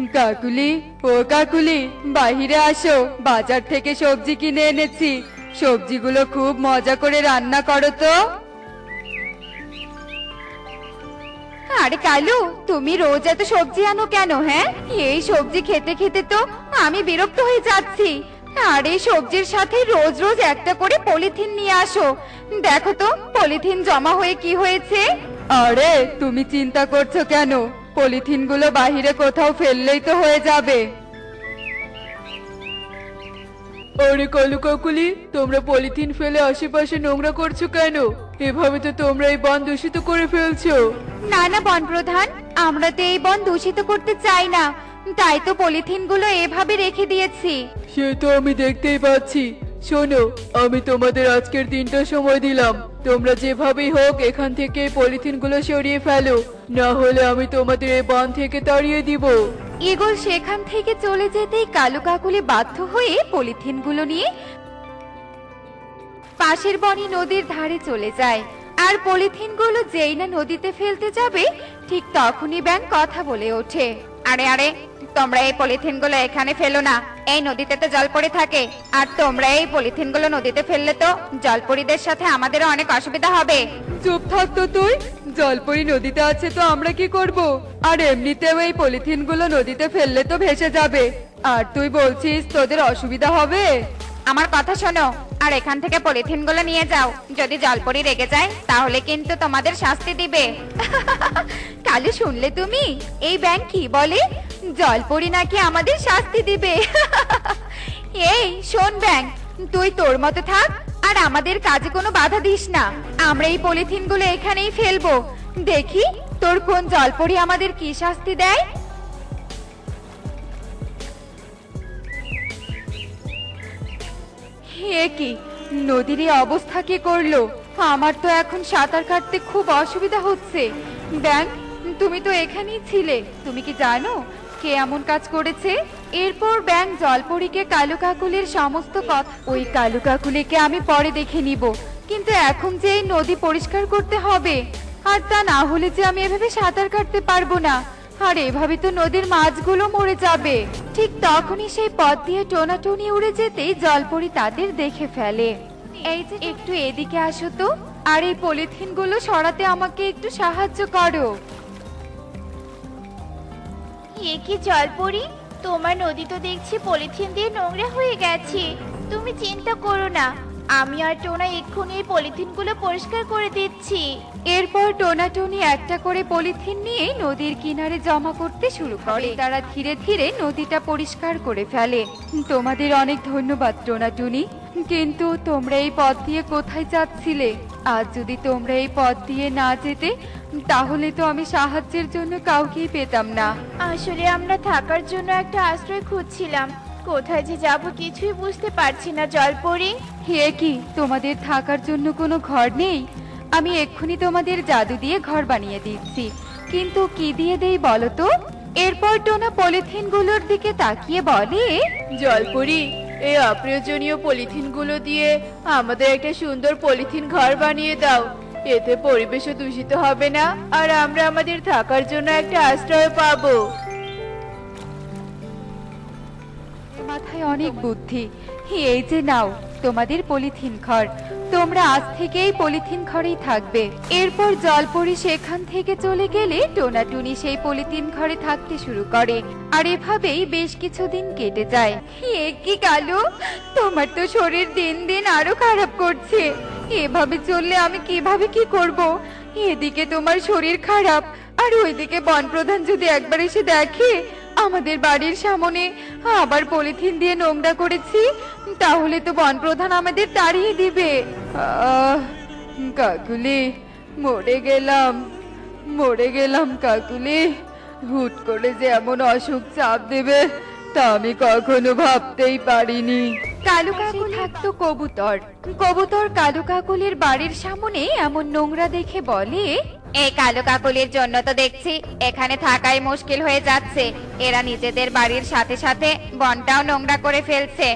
কাকুলি, ও কাকুলি, বাহিরে আসো। বাজার থেকে সবজি কিনে এনেছি। সবজিগুলো খুব মজা করে রান্না করো তো। আরে কালু, তুমি রোজ এত সবজি আনো কেন? হ্যাঁ, এই সবজি খেতে খেতে তো আমি বিরক্ত হয়ে যাচ্ছি। আর এই সবজির সাথে রোজ রোজ একটা করে পলিথিন নিয়ে আসো। দেখো তো পলিথিন জমা হয়ে কি হয়েছে। আরে তুমি চিন্তা করছো কেন? পলিথিনগুলো বাহিরে কোথাও ফেললেই তো হয়ে যাবে। আরে কালু কাকুলি, তোমরা পলিথিন ফেলে আশেপাশে নোংরা করছো কেন? এভাবে তো তোমরা এই বন দূষিত করে ফেলছো। না না বন প্রধান, আমরা তো এই বন দূষিত করতে চাই না, তাই তো পলিথিন গুলো এভাবে রেখে দিয়েছি। সে তো আমি দেখতেই পাচ্ছি। শোনো, আমি তোমাদের আজকের দিনটা সময় দিলাম। তোমরা যেভাবেই হোক এখান থেকে পলিথিনগুলো সরিয়ে ফেলো, না হলে আমি তোমাদের এই বন থেকে তাড়িয়ে দিব। ঈগল সেখান থেকে চলে যেতেই কালু কাকুলি বাধ্য হয়ে পলিথিনগুলো নিয়ে পাশের বনি নদীর ধারে চলে যায়। আর পলিথিনগুলো যেই না নদীতে ফেলতে যাবে, ঠিক তখনই ব্যাঙ কথা বলে ওঠে। আরে আরে, তোমরা এই পলিথিনগুলো এখানে ফেলো না। এই নদীতে তো জলপরি থাকে, আর তোমরা এই পলিথিনগুলো নদীতে ফেললে তো জলপরীদের সাথে আমাদেরও অনেক অসুবিধা হবে। চুপ থাক তো তুই। জলপরি নদীতে আছে তো আমরা কি করব? আর এমনিতেও এই পলিথিনগুলো নদীতে ফেললে তো ভেসে যাবে। আর তুই বলছিস তোদের অসুবিধা হবে? আমার কথা শোনো, আর এখান থেকে পলিথিনগুলো নিয়ে যাও। যদি জলপরি রেগে যায় তাহলে কিন্তু তোমাদের শাস্তি দিবে। কালু, শুনলে তুমি? এই ব্যাঙ কি বলে? জলপরি নাকি আমাদের শাস্তি দিবে। এই শোন ব্যাঙ, তুই তোর মতো থাক, আর আমাদের কাজে কোনো বাধা দিস না। আমরা এই পলিথিনগুলো এখানেই ফেলবো। দেখি তোর কোন জলপরি আমাদের কি শাস্তি দেয়। হে কি, নদীর এই অবস্থা কি করলো? আমার তো এখন সাঁতার কাটতে খুব অসুবিধা হচ্ছে। ব্যাঙ, তুমি তো এখানেই ছিলে। তুমি কি জানো কে এমন কাজ করেছে? এরপর ব্যাঙ জলপরীকে কালু কাকুলির সমস্ত কথা, ওই কালু কাকুলিকে আমি পরে দেখে নিব, কিন্তু এখন যে এই নদী পরিষ্কার করতে হবে, আর তা না হলে যে আমি এভাবে সাঁতার কাটতে পারবো না। আর এভাবে তো নদীর মাছগুলো মরে যাবে। ঠিক তখনই সেই পথ দিয়ে টোনাটুনি উড়ে যেতেই জলপরি তাদের দেখে ফেলে। এই যে একটু এদিকে আসো তো, আর এই পলিথিনগুলো সরাতে আমাকে একটু সাহায্য করো। এ কি জলপরি, তোমার নদী তো দেখছি পলিথিন দিয়ে নোংরা হয়ে গেছে। তুমি চিন্তা করো না, আমি আর টোনা এক্ষুনি এই পলিথিনগুলো পরিষ্কার করে দিচ্ছি। এরপর টোনাটুনি একটা করে পলিথিন নিয়ে নদীর কিনারে জমা করতে শুরু করে। তারা ধীরে ধীরে নদীটা পরিষ্কার করে ফেলে। তোমাদের অনেক ধন্যবাদ টোনাটুনি, কিন্তু তোমরা এই পথ দিয়ে কোথায় যাচ্ছিলে? আজ যদি তোমরা এই পথ দিয়ে না যেতে, তাহলে তো আমি সাহায্যের জন্য কাউকেই পেতাম না। আসলে আমরা থাকার জন্য একটা আশ্রয় খুঁজছিলাম, কোথায় যে যাব কিছুই বুঝতে পারছি না জলপরি। হে কি, তোমাদের থাকার জন্য কোনো ঘর নেই? আমি এক্ষুনি তোমাদের জাদু দিয়ে ঘর বানিয়ে দিচ্ছি, কিন্তু কি দিয়ে দেই বলো তো? এরপর টোনা পলিথিনগুলোর দিকে তাকিয়ে বলে, জলপরি, এই অপ্রয়োজনীয় পলিথিনগুলো দিয়ে আমাদের একটা সুন্দর পলিথিন ঘর বানিয়ে দাও। এতে পরিবেশও দূষিত হবে না, আর আমরা আমাদের থাকার জন্য একটা আশ্রয় পাবো। মাথায় অনেক বুদ্ধি। এই যে নাও তোমাদের পলিথিন ঘর। তোমরা আজ থেকে এই পলিথিন ঘরেই থাকবে। এরপর জলপরি সেখান থেকে চলে গেলে টোনাটুনি সেই পলিথিন ঘরে থাকতে শুরু করে। আর এভাবেই বেশ কিছুদিন কেটে যায়। এ কি কালু, তোমার তো শরীর দিন দিন আরো খারাপ করছে। এভাবে চললে আমি কিভাবে কি করব? এদিকে তোমার শরীর খারাপ, আর ওইদিকে বনপ্রধান যদি একবার এসে দেখে আমাদের বাড়ির সামনে আবার পলিথিন দিয়ে নোংরা করেছি, তাহলে তো বনপ্রধান আমাদের তাড়িয়ে দিবে। কাকুলি, মরে গেলাম কাকুলি। হুট করে যে এমন অসুখ চাপ দেবে তা আমি কখনো ভাবতেই পারিনি। কালু কাকুলি থাকতো কবুতর। কবুতর কালু কাকুলির বাড়ির সামনে এমন নোংরা দেখে বলে, এই কালো কাকলির জন্য তো দেখছি এখানে থাকাই মুশকিল হয়ে যাচ্ছে। এরা নিজেদের বাড়ির সাথে সাথে বনটাও নোংরা করে ফেলছে।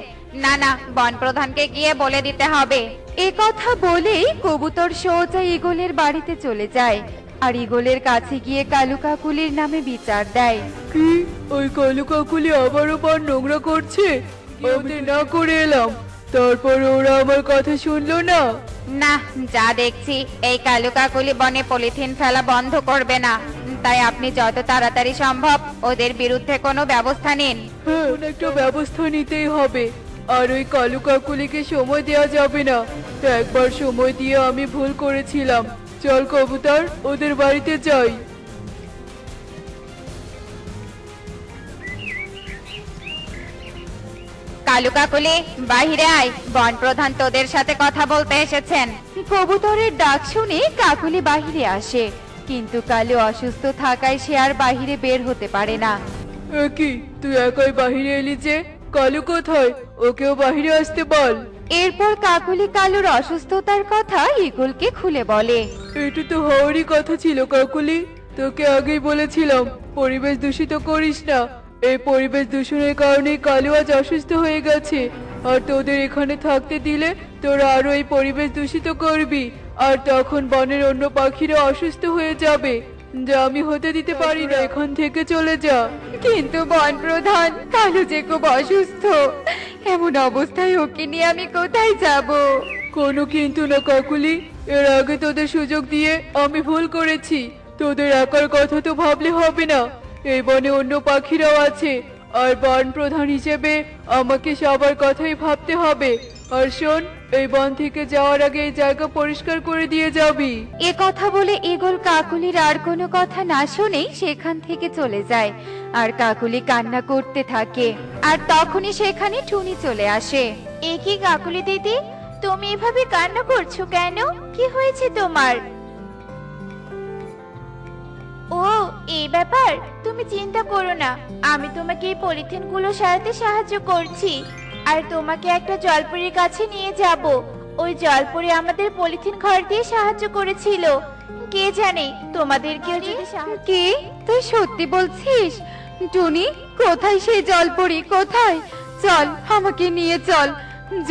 না না, বন প্রধানকে গিয়ে বলে দিতে হবে। এ কথা বলেই কবুতর সোজা ঈগলের বাড়িতে চলে যায়। আর ঈগলের কাছে গিয়ে কালু কাকুলির নামে বিচার দেয়। কি ওই কালু কাকুলি আবারও বন নোংরা করছে? আমি না করে এলাম, তারপর ওরা আমার কথা শুনলো না। না, যা দেখছি এই কালু কাকুলি বনে পলিথিন ফেলা বন্ধ করবে না। তাই আপনি যত তাড়াতাড়ি সম্ভব ওদের বিরুদ্ধে কোনো ব্যবস্থা নিন। হ্যাঁ, একটা ব্যবস্থা নিতেই হবে। আর ওই কালু কাকুলিকে সময় দেওয়া যাবে না। একবার সময় দিয়ে আমি ভুল করেছিলাম। চল কবুতর, ওদের বাড়িতে যাই। কালু কাকুলি, বাহিরে আয়, বন প্রধান তোদের সাথে কথা বলতে এসেছেন। কবুতরের ডাক শুনে কাকুলি বাহিরে আসে, কিন্তু কালু অসুস্থ থাকায় সে আর বাহিরে বের হতে পারে না। কি তুই একাই বাহিরে এলি যে? কালু কোথায়? ওকেও বাহিরে আসতে বল। এরপর কাকুলি কালুর অসুস্থতার কথা ঈগলকে খুলে বলে। এটা তো হওয়ারই কথা ছিল কাকুলি। তোকে আগেই বলেছিলাম পরিবেশ দূষিত করিস না। এই পরিবেশ দূষণের কারণে কালু আজ অসুস্থ হয়ে গেছে। আর তোদের এখানে থাকতে দিলে তোরা আরো এই পরিবেশ দূষিত করবি। আর তখন বনের অন্য পাখিরা অসুস্থ হয়ে যাবে, যা আমি হতে দিতে পারি না। এখান থেকে চলে যা। কিন্তু বন প্রধান, কালু যে খুব অসুস্থ, এমন অবস্থায় ওকে নিয়ে আমি কোথায় যাব? কোনো কিন্তু না কাকুলি, এর আগে তোদের সুযোগ দিয়ে আমি ভুল করেছি। তোদের একার কথা তো ভাবলে হবে না। এই বনে অন্য পাখিরাও আছে, আর বন প্রধান হিসেবে আমাকে সবার কথাই ভাবতে হবে। আর শোন, এই বন থেকে যাওয়ার আগে এই জায়গা পরিষ্কার করে দিয়ে যাবি। এ কথা বলে ঈগল কাকুলির আর কোনো কথা না শুনেই সেখান থেকে চলে যায়। আর কাকুলি কান্না করতে থাকে। আর তখনই সেখানে টুনি চলে আসে। এ কি কাকুলি দিদি, তুমি এভাবে কান্না করছো কেন? কি হয়েছে তোমার? ও, এই ব্যাপার। তুমি চিন্তা করো না, আমি তোমাকে এই পলিথিন গুলো সারাতে সাহায্য করছি। আর তোমাকে একটা জলপরীর কাছে নিয়ে যাব। ওই জলপরী আমাদের পলিথিন ঘর দিয়ে সাহায্য করেছিল। কে জানে তোমাদেরকেও যদি সাহায্য। কি তুই সত্যি বলছিস? টুনি, কোথায় সেই জলপরি? কোথায়? চল, আমাকে নিয়ে চল।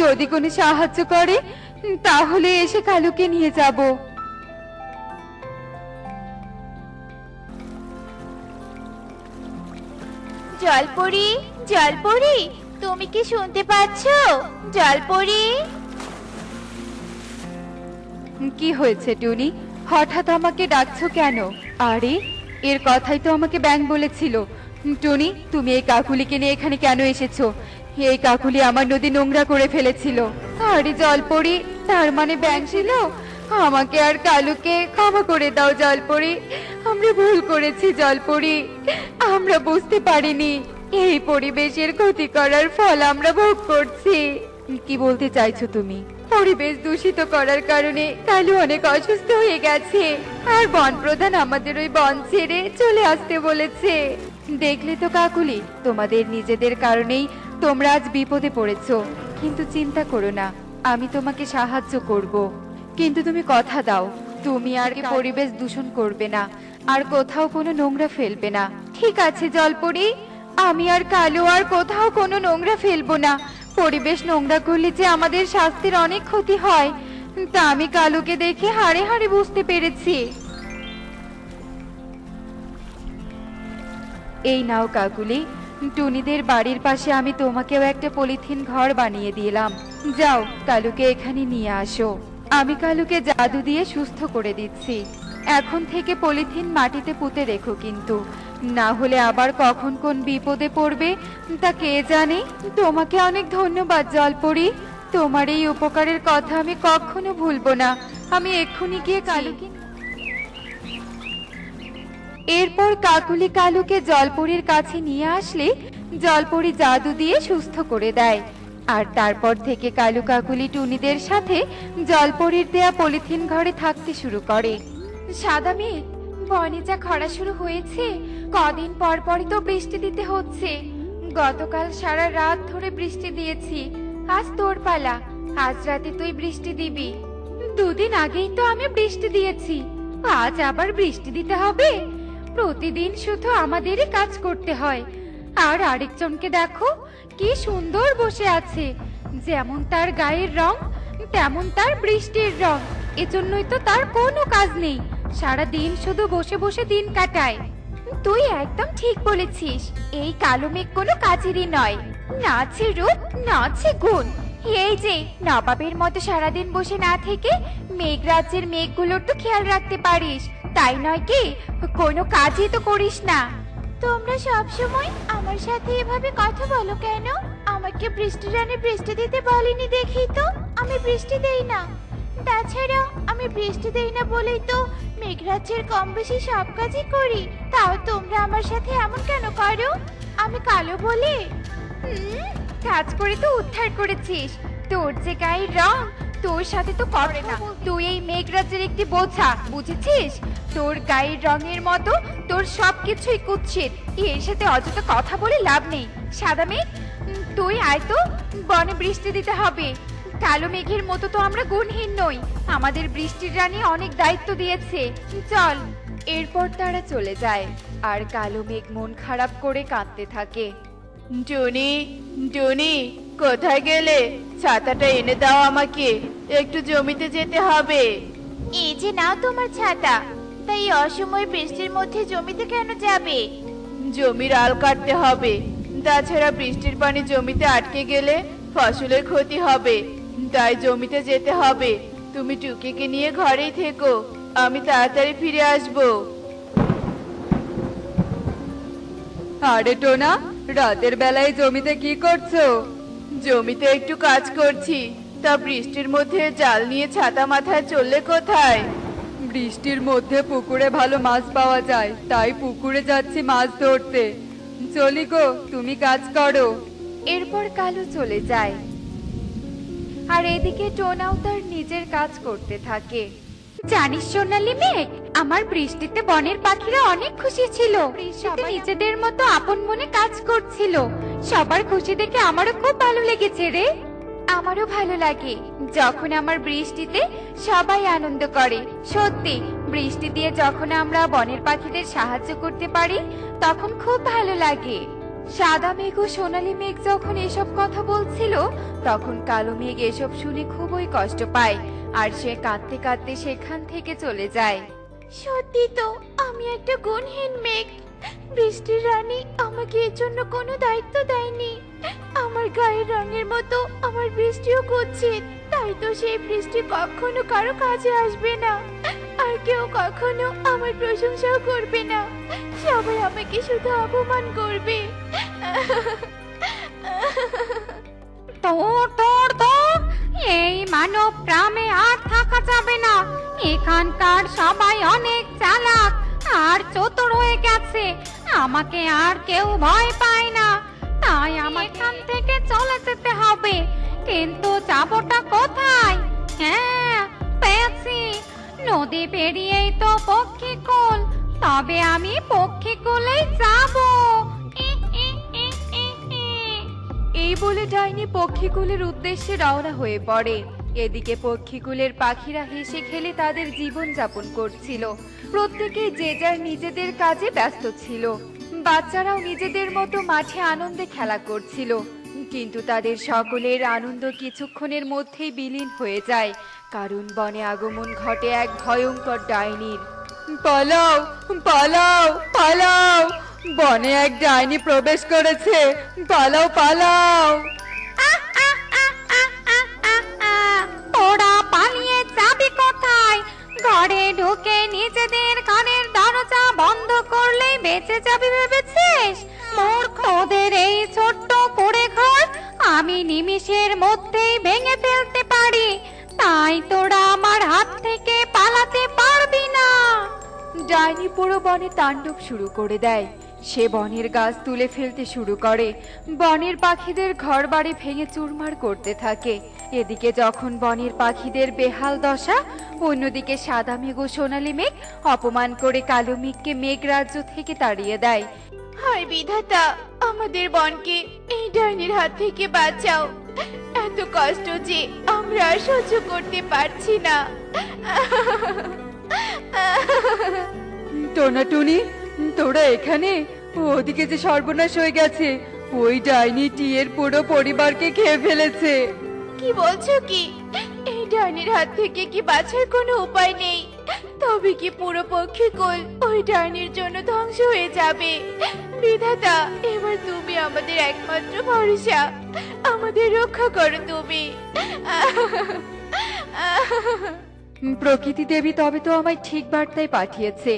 যদি কোনো সাহায্য করে তাহলে এসে কালুকে নিয়ে যাব। জলপরী, জলপরী, তুমি কি শুনতে পাচ্ছো? জলপরী। কি হয়েছে টুনি? হঠাৎ আমাকে ডাকছো কেন? আরে, এর কথাই তো আমাকে ব্যাঙ বলেছিল। টুনি, তুমি এই কাকুলিকে নিয়ে এখানে কেন এসেছো? এই কাকুলি আমার নদী নোংরা করে ফেলেছিল। আরে জলপরি, তার মানে ব্যাঙ ছিল? আমাকে আর কালুকে ক্ষমা করে দাও জলপরি। আমরা ভুল করেছি জলপরি। আমরা বুঝতে পারিনি এই পরিবেশের ক্ষতি করার ফল আমরা ভোগ করছি। কি বলতে চাইছো তুমি? পরিবেশ দূষিত করার কারণে কালু অনেক অসুস্থ হয়ে গেছে। আর বন প্রধান আমাদের ওই বন ছেড়ে চলে আসতে বলেছে। দেখলে তো কাকুলি, তোমাদের নিজেদের কারণেই তোমরা আজ বিপদে পড়েছো। কিন্তু চিন্তা করো না, আমি তোমাকে সাহায্য করব। কিন্তু তুমি কথা দাও, তুমি আর পরিবেশ দূষণ করবে না, আর কোথাও কোনো নোংরা ফেলবে না। ঠিক আছে জলপরি, আমি আর কালু আর কোথাও কোনো নোংরা ফেলবো না। পরিবেশ নোংরা করলে যে আমাদের স্বাস্থ্যের অনেক ক্ষতি হয়, তা আমি কালুকে দেখে হাড়ে হাড়ে বুঝতে পেরেছি। এই নাও কাকুলি, টুনিদের বাড়ির পাশে আমি তোমাকেও একটা পলিথিন ঘর বানিয়ে দিলাম। যাও, কালুকে এখানে নিয়ে আসো। আমি কালুকে জাদু দিয়ে সুস্থ করে দিচ্ছি। এখন থেকে পলিথিন মাটিতে পুঁতে রেখো, কিন্তু না হলে আবার কখন কোন বিপদে পড়বে তা কে জানে। তোমাকে অনেক ধন্যবাদ জলপরি, তোমার এই উপকারের কথা আমি কখনো ভুলবো না। আমি এক্ষুনি গিয়ে কালুকে। এরপর কাকুলি কালুকে জলপরির কাছে নিয়ে আসলে জলপরি জাদু দিয়ে সুস্থ করে দেয়। আর তারপর থেকে কালু কাকুলি টুনিদের সাথে জলপরির দেয়া পলিথিন ঘরে থাকতে শুরু করে। সাদা মেঘ, বনে যা খরা শুরু হয়েছে, কদিন পর পরই তো বৃষ্টি দিতে হচ্ছে। গতকাল সারা রাত ধরে বৃষ্টি দিয়েছি, আজ তোর পালা। আজ রাতে তুই বৃষ্টি দিবি। দুদিন আগেই তো আমি বৃষ্টি দিয়েছি, আজ আবার বৃষ্টি দিতে হবে? প্রতিদিন শুধু আমাদেরই কাজ করতে হয়। আর আরেকজনকে দেখো, কি সুন্দর বসে আছে। যেমন তার গায়ের রং, তেমন তার বৃষ্টির রং। এজন্যই তো তার কোনো কাজ নেই। সারা দিন শুধু বসে বসে দিন কাটায়। তুই একদম ঠিক বলেছিস, এই কালো মেঘ কোনো কাজেরই নয়। না আছে রূপ, না আছে গুণ। এই যে নবাবের মতো সারাদিন বসে না থেকে মেঘরাজ্যের মেঘগুলোর তো খেয়াল রাখতে পারিস, তাই নয় কি? কোনো কাজই তো করিস না। তোমরা সব সময় আমার সাথে এভাবে কথা বলো কেন? আমাকে বৃষ্টি রানী বৃষ্টি দিতে বলেনি দেখেই তো আমি বৃষ্টি দেই না। তাছাড়া আমি বৃষ্টি দেই না বলেই তো মেঘরাজ্যের কম বেশি সব কাজই করি। তাও তোমরা আমার সাথে এমন কেন করো? আমি কালো বলে? কাজ করে তো উদ্ধার করেছিস। তোর যে গায়ের রং, তোর সাথে তো করে না। তুই এই মেঘরাজ্যের একটি বোঝা, বুঝেছিস? তোর গায়ের রঙের মতো তোর সবকিছুই কুৎসিত। এর সাথে অযথা কথা বলে লাভ নেই। সাদা মেঘ, তুই আয় তো, বনে বৃষ্টি দিতে হবে। কালো মেঘের মতো তো আমরা গুণহীন নই। আমাদের বৃষ্টির রানী অনেক দায়িত্ব দিয়েছে। চল। এরপর তারা চলে যায় আর কালো মেঘ মন খারাপ করে কাঁদতে থাকে। টুনি, টুনি, কোথায় গেলে? ছাতাটা এনে দাও আমাকে, একটু জমিতে যেতে হবে। এই যে নাও তোমার ছাতা। তাই অসময় বৃষ্টির মধ্যে জমিতে কেন যাবে? জমির আল কাটতে হবে, তাছাড়া বৃষ্টির পানি জমিতে আটকে গেলে ফসলের ক্ষতি হবে, তাই জমিতে যেতে হবে। তুমি টুকিকে নিয়ে ঘরেই থেকো, আমি তাড়াতাড়ি ফিরে আসবো। আরে টোনা, রাতের বেলায় জমিতে কি করছো? জমিতে একটু কাজ করছি। তা বৃষ্টির মধ্যে জাল নিয়ে ছাতা মাথায় চললে কোথায়? বৃষ্টির মধ্যে পুকুরে ভালো মাছ পাওয়া যায়, তাই পুকুরে যাচ্ছি মাছ ধরতে। চলি গো, তুমি কাজ করো। এরপর কালু চলে যায় আর এদিকে টোনাও তার নিজের কাজ করতে থাকে। জানিস সোনালি মেঘ, আমার বৃষ্টিতে বনের পাখিরা অনেক খুশি ছিল। বৃষ্টিতে নিজেদের মতো আপন মনে কাজ করছিল। সবার খুশি দেখে আমারও খুব ভালো লেগেছে রে। আমারও ভালো লাগে যখন আমার বৃষ্টিতে সবাই আনন্দ করে। সত্যি, বৃষ্টি দিয়ে যখন আমরা বনের পাখিদের সাহায্য করতে পারি তখন খুব ভালো লাগে। সাদা মেঘ ও সোনালী মেঘ যখন এসব কথা বলছিল তখন কালো মেঘ এসব শুনে খুবই কষ্ট পায় আর সে কাঁদতে কাঁদতে সেখান থেকে চলে যায়। সত্যি তো আমি একটা গুণহীন মেঘ। বৃষ্টির রানী আমাকে এর জন্য কোনো দায়িত্ব দেয়নি। আমার গায়ের রঙের মতো আমার বৃষ্টিও কুৎসিত, তাই তো সেই বৃষ্টি কখনো কারো কাজে আসবে না। আর কেউ কখনো আমার প্রশংসাও করবে না। সবাই আমাকে শুধু অপমান করবে। তোর তোর তোর এই মানব গ্রামে আর থাকা যাবে না। এখানকার সবাই অনেক চালাক আর চতুর হয়ে গেছে। আমাকে আর কেউ ভয় পায় না, তাই আমাকে এখান থেকে চলে যেতে হবে। কিন্তু যাবোটা কোথায়? হ্যাঁ, পেয়েছি। নদী পেরিয়েই তো পক্ষীকুল, তবে আমি পক্ষীকুলেই যাবো। এই বলে ডাইনি পক্ষীকুলের উদ্দেশ্যে রওনা হয়ে পড়ে। এদিকে পক্ষীকুলের পাখিরা হেসে খেলে তাদের জীবন যাপন করছিল। প্রত্যেকেই যে যার নিজেদের কাজে ব্যস্ত ছিল। বাচ্চারাও নিজেদের মতো মাঠে আনন্দে খেলা করছিল, কিন্তু তাদের সকলের আনন্দ কিছুক্ষণের মধ্যেই বিলীন হয়ে যায়, কারণ বনে আগমন ঘটে এক ভয়ঙ্কর ডাইনির। পালাও, পালাও, পালাও! বনে এক ডাইনি প্রবেশ করেছে, পালাও, পালাও! ওরা পালিয়ে যাবে কোথায়? ঘরে ঢুকে নিজেদের ঘরের দরজা বন্ধ করলেই বেঁচে যাবে ভেবেছিস? মূর্খ, ওদের এই ছোট্ট কুঁড়ে ঘর আমি নিমিষের মধ্যেই ভেঙে ফেলতে পারি, তাই তোরা আমার হাত থেকে পালাতে পারবি না। ডাইনি পুরো বনে তাণ্ডব শুরু করে দেয়। সে বনের গাছ তুলে ফেলতে শুরু করে, বনের পাখিদের ঘর বাড়ি ভেঙে চুরমার করতে থাকে। এদিকে যখন বনের পাখিদের বেহাল দশা, অন্যদিকে সাদা মেঘ ও সোনালী মেঘ অপমান করে কালো মেঘকে মেঘরাজ্য থেকে তাড়িয়ে দেয়। হায় বিধাতা, আমাদের বনকে এই ডাইনির হাত থেকে বাঁচাও। এত কষ্ট যে আমরা আর সহ্য করতে পারছি না। টোনাটুনি, তোরা এখানে? ওদিকে যে সর্বনাশ হয়ে গেছে, ওই ডাইনি টিয়ের পুরো পরিবারকে খেয়ে ফেলেছে। কি বলছো কি? এই ডাইনির হাত থেকে কি বাঁচার কোনো উপায় নেই? তবে কি পুরো পক্ষীকুল ওই ডাইনির জন্য ধ্বংস হয়ে যাবে। বিধাতা, এবার তুমি আমাদের একমাত্র ভরসা, আমাদের রক্ষা করো তুমি। প্রকৃতি দেবী তবে তো আমায় ঠিক বার্তায় পাঠিয়েছে।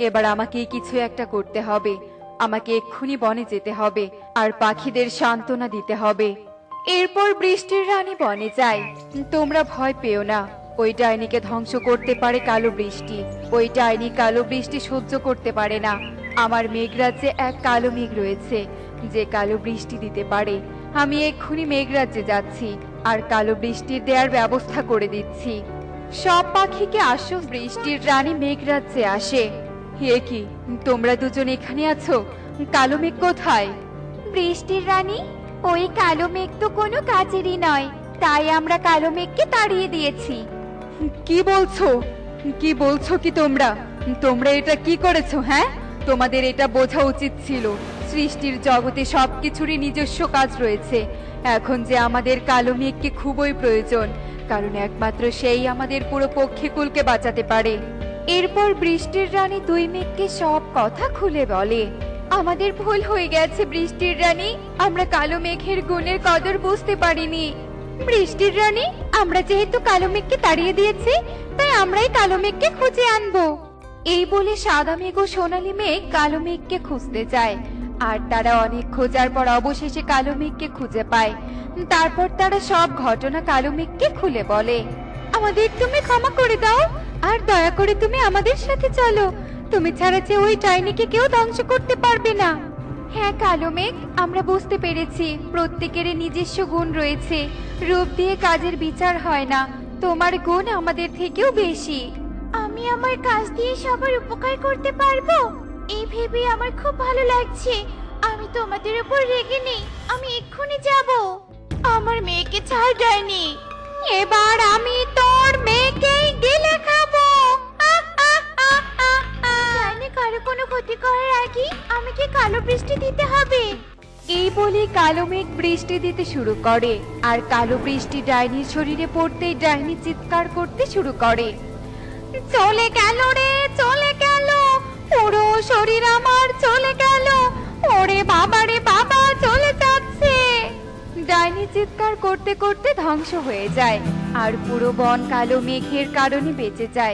এবার আমাকে কিছু একটা করতে হবে। আমাকে এক্ষুনি বনে যেতে হবে আর পাখিদের সান্ত্বনা দিতে হবে। এরপর বৃষ্টির রানী বনে যায়। তোমরা ভয় পেও না, ওই ডাইনিকে ধ্বংস করতে পারে কালো বৃষ্টি। ওই ডাইনি কালো বৃষ্টি সহ্য করতে পারে না। আমার মেঘরাজ্যে এক কালো মেঘ রয়েছে যে কালো বৃষ্টি দিতে পারে। আমি এক্ষুনি মেঘরাজ্যে যাচ্ছি আর কালো বৃষ্টির দেওয়ার ব্যবস্থা করে দিচ্ছি। সব পাখিকে আশ্বাস বৃষ্টির রানী মেঘরাজ্যে আসে। হে কি, তোমরা দুজন এখানে আছো? কালো মেঘ কোথায়? বৃষ্টির রানী, ওই কালো মেঘ তো কোনো কাজেরই নয়, তাই আমরা কালো মেঘকে তাড়িয়ে দিয়েছি। কি বলছো? কি বলছো কি তোমরা? তোমরা এটা কি করেছো? হ্যাঁ, তোমাদের এটা বোঝা উচিত ছিল। সৃষ্টির জগতে সবকিছুরই নিজস্ব কাজ রয়েছে। এখন যে আমাদের কালো মেঘকে খুবই প্রয়োজন, কারণ একমাত্র সেই আমাদের পুরো পক্ষীকুলকে বাঁচাতে পারে। এরপর বৃষ্টির রানী দুই মেঘকে সব কথা খুলে বলে। আমাদের ভুল হয়ে গেছে বৃষ্টির রানী, আমরা কালো মেঘের গুণের কদর বুঝতে পারিনি। বৃষ্টির রানী, আমরা যেহেতু কালো মেঘকে তাড়িয়ে দিয়েছি, তাই আমরাই কালো মেঘকে খুঁজে আনবো। এই বলে সাদা মেঘ ও সোনালী মেঘ কালো মেঘকে খুঁজতে যায়। আর তারা অনেক খোঁজার পর অবশেষে কালো মেঘকে খুঁজে পায়। তারপর তারা সব ঘটনা কালো মেঘকে খুলে বলে। আমাদের তুমি ক্ষমা করে দাও, আর দয়া করে তুমি আমাদের সাথে চলো। তুমি ছাড়া যে ওই ডাইনিকে কেউ ধ্বংস করতে পারবে না। হ্যাঁ কালো মেঘ, আমরা বুঝতে পেরেছি প্রত্যেকেরই নিজস্ব গুণ রয়েছে। রূপ দিয়ে কাজের বিচার হয় না, তোমার গুণ আমাদের থেকেও বেশি। আমি আমার কাজ দিয়ে সবার উপকার করতে পারবো, এই ভেবে আমার খুব ভালো লাগছে। আমি তোমাদের উপর রেগে নেই, আমি এক্ষুনি যাব। আমার মেয়েকে ছাড় ডাইনি। এবার আমি তোর মেয়েকেই গিলে খাবো। ডাইনি কারো কোনো ক্ষতি করার আগে আমাকে কালো বৃষ্টি দিতে হবে। এই বলে কালো মেঘ বৃষ্টি দিতে শুরু করে। আর কালো বৃষ্টি ডাইনির শরীরে পড়তেই ডাইনি চিৎকার করতে শুরু করে। চলে গেল রে, চলে গেল, পুরো শরীর আমার চলে গেল। ওরে বাবা রে বাবা, চলে যাচ্ছে। ডাইনি চিৎকার করতে করতে ধ্বংস হয়ে যায় আর পুরো বন কালো মেঘের কারণে বেঁচে যায়।